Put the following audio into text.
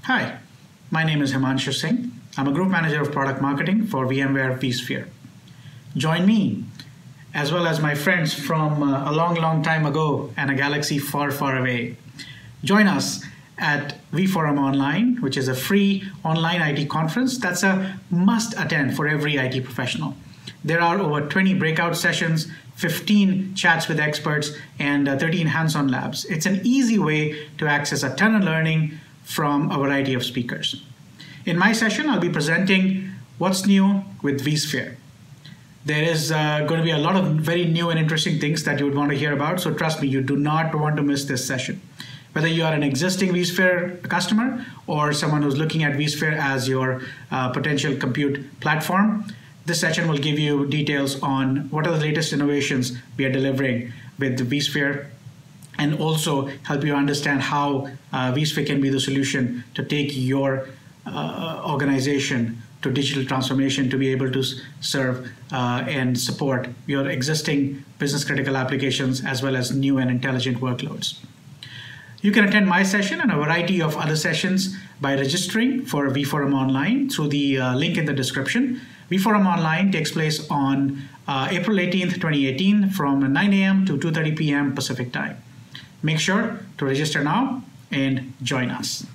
Hi, my name is Himanshu Singh. I'm a Group Manager of Product Marketing for VMware vSphere. Join me, as well as my friends from a long time ago and a galaxy far away. Join us at vForum Online, which is a free online IT conference that's a must attend for every IT professional. There are over 20 breakout sessions, 15 chats with experts, and 13 hands-on labs. It's an easy way to access a ton of learning from a variety of speakers. In my session, I'll be presenting what's new with vSphere. There is going to be a lot of very new and interesting things that you would want to hear about, so trust me, you do not want to miss this session. Whether you are an existing vSphere customer or someone who's looking at vSphere as your potential compute platform, this session will give you details on what are the latest innovations we are delivering with vSphere, and also help you understand how vSphere can be the solution to take your organization to digital transformation to be able to serve and support your existing business critical applications as well as new and intelligent workloads. You can attend my session and a variety of other sessions by registering for vForum Online through the link in the description. vForum Online takes place on April 18th, 2018 from 9 a.m. to 2:30 p.m. Pacific time. Make sure to register now and join us.